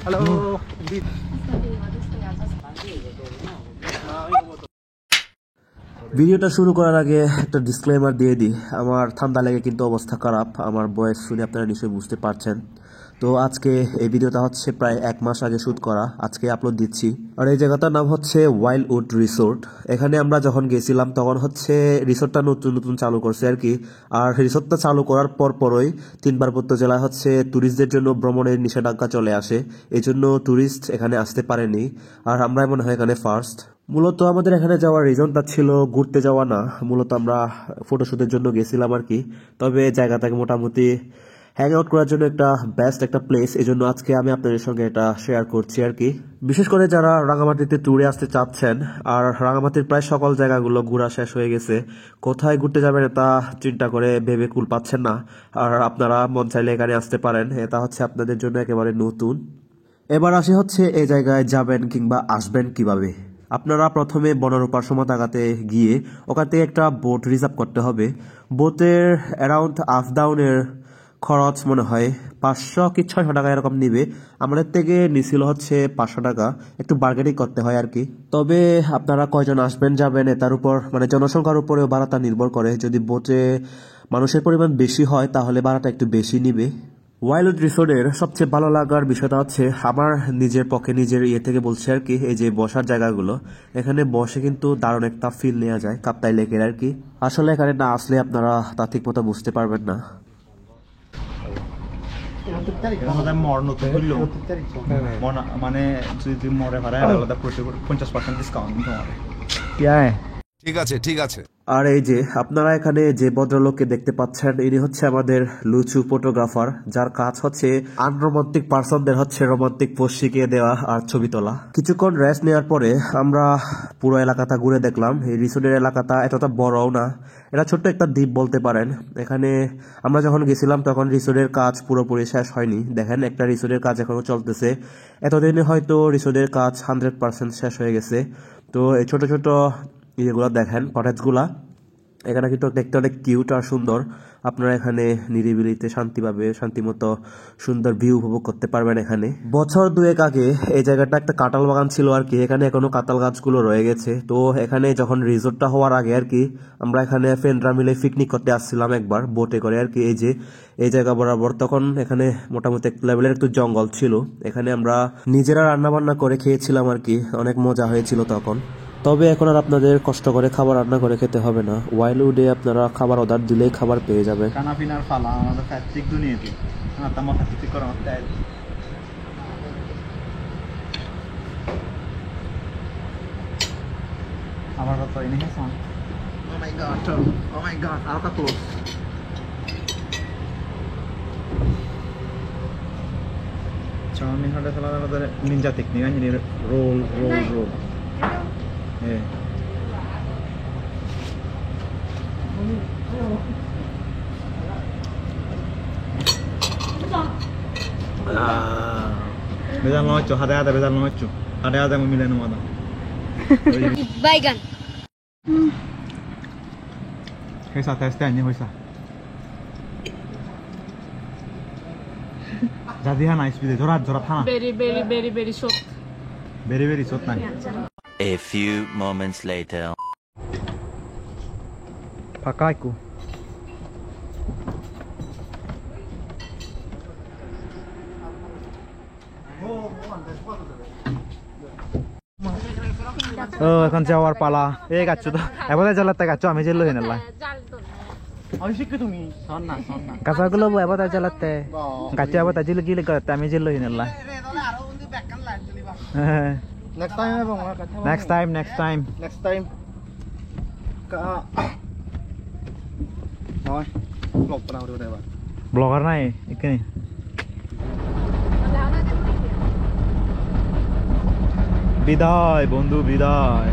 Hello. ভিডিওটা শুরু করার আগে একটা ডিসক্লেমার দিয়ে দিই, আমার ঠান্ডা লেগে কিন্তু অবস্থা খারাপ, আমার বয়স শুনে আপনারা নিশ্চয়ই বুঝতে পারছেন। তো আজকে এই ভিডিওটা হচ্ছে প্রায় 1 মাস আগে শ্যুট করা, আজকে আপলোড দিচ্ছি। আর এই জায়গাটার নাম হচ্ছে ওয়াইল্ডউড রিসোর্ট। এখানে আমরা যখন গেছিলাম তখন হচ্ছে রিসোর্টটা নতুন নতুন চালু করছে আর কি। আর রিসোর্টটা চালু করার পরই 3 পার্বত্য জেলায় হচ্ছে ট্যুরিস্টদের জন্য ভ্রমণের নিষেধাজ্ঞা চলে আসে, এই জন্য ট্যুরিস্ট এখানে আসতে পারেনি। আর আমরা মনে হয় এখানে ফার্স্ট। মূলত আমাদের এখানে যাওয়ার রিজনটা ছিল ঘুরতে যাওয়া না, মূলত আমরা ফটোশুটের জন্য গেছিলাম আর কি। তবে জায়গাটাকে মোটামুটি হ্যাং আউট করার জন্য একটা বেস্ট একটা প্লেস, এই জন্য আজকে আমি আপনাদের সঙ্গে এটা শেয়ার করছি আর কি। বিশেষ করে যারা রাঙামাটিতে ট্যুরে আসতে চাচ্ছেন, আর রাঙামাটির প্রায় সকল জায়গাগুলো ঘোরা শেষ হয়ে গেছে, কোথায় ঘুরতে যাবেন এটা চিন্তা করে ভেবে কুল পাচ্ছেন না, আর আপনারা মন চাইলে এখানে আসতে পারেন, এটা হচ্ছে আপনাদের জন্য একেবারে নতুন। এবার আসে হচ্ছে এই জায়গায় যাবেন কিংবা আসবেন কিভাবে। আপনারা প্রথমে বনরূপার সমাতাগাতে গিয়ে ওখান থেকে একটা বোট রিজার্ভ করতে হবে। বোটের অ্যারাউন্ড আপ ডাউনের খরচ মনে হয় 500 কি 600 টাকা এরকম নিবে। আমাদের থেকে নিছিল হচ্ছে 500 টাকা, একটু বার্গেনিং করতে হয় আর কি। তবে আপনারা কয়জন আসবেন যাবেন তার উপর মানে জনসংখ্যার উপরেও ভাড়াটা নির্ভর করে, যদি বোটে মানুষের পরিমাণ বেশি হয় তাহলে ভাড়াটা একটু বেশি নিবে। ওয়াইল্ডউড রিসোর্টের সবচেয়ে ভালো লাগার বিষয়টা হচ্ছে আমার নিজের পক্ষে, নিজের থেকে বলছি আর কি, এই যে বসার জায়গাগুলো, এখানে বসে কিন্তু দারুণ একটা ফিল নেওয়া যায় কাপ্তাই লেকের আর কি। আসলে এখানে না আসলে আপনারা তা ঠিক মতো বুঝতে পারবেন না। মানে যদি মরে ভাড়া আলাদা 50% ডিসকাউন্ট তোমার। ঠিক আছে ঠিক আছে। আর এই যে আপনারা এখানে যে ভদ্রলোককে দেখতে পাচ্ছেন, ইনি হচ্ছে আমাদের লুচু ফটোগ্রাফার, যার কাজ হচ্ছে আনরোমান্টিক পার্সনদের হচ্ছে রোমান্টিক পোজ শিখিয়ে দেওয়া আর ছবি তোলা। কিছুক্ষণ রেস্ট নেওয়ার পরে আমরা পুরো এলাকাটা ঘুরে দেখলাম। এই রিসোর্টের এলাকাটা এতটা বড়ও না, এটা ছোট্ট একটা দ্বীপ বলতে পারেন। এখানে আমরা যখন গেছিলাম তখন রিসোর্টের কাজ পুরোপুরি শেষ হয়নি, দেখেন একটা রিসোর্টের কাজ এখনো চলতেছে। এতদিনে হয়তো রিসোর্টের কাজ 100% শেষ হয়ে গেছে। তো এই ছোট ছোট ইয়েগুলো দেখেন, কটেজগুলা এখানে কিন্তু দেখতে অনেক কিউট আর সুন্দর। আপনারা এখানে নিরিবিলিতে শান্তিমতো সুন্দর ভিউ উপভোগ করতে পারবেন এখানে। বছর 2 আগে এই জায়গাটা একটা কাঁঠাল বাগান ছিল আর কি, এখানে এখনো কাঁঠাল গাছগুলো রয়ে গেছে। তো এখানে যখন রিসোর্টটা হওয়ার আগে আর কি, আমরা এখানে ফ্রেন্ডরা মিলে পিকনিক করতে আসছিলাম একবার বোটে করে আর কি। এই যে এই জায়গা বরাবর তখন এখানে মোটামুটি এক লেভেলের একটু জঙ্গল ছিল, এখানে আমরা নিজেরা রান্না বান্না করে খেয়েছিলাম আর কি, অনেক মজা হয়েছিল তখন। তবে এখন আর আপনাদের কষ্ট করে খাবার রান্না করে খেতে হবে না, ওয়াইল্ডউডে আপনারা খাবার অর্ডার দিলেই খাবার পেয়ে যাবেন। খানা পিনার ফালা আমাদের ফ্যাট্রিক দুনিয়াতে তামা ফ্যাট্রিক করা হচ্ছে। আমার তো ini Hasan. Oh my god, alka close. Charming ada salah ada ninja teknik kan, jadi roll. Eh. Beda locho, ada beda locho. Ada memilih nama ada. Baygan. Hesa tesnya hesa. Jadi ha nice video. Jorat ha. Very short. Very short na. A few moments later. Pakaiku. এখন যাওয়ার পালা। এই গাছ তো এবার জ্বালাতে গাছ আমি জেল হয়ে নিলাম। গাছগুলো এবার জ্বালাতে গাছ এবার জিলে গিলে করতে আমি জেল হয়ে নিলাম। Next time. Blogger নাই এখানে। বিদায় বন্ধু, বিদায়।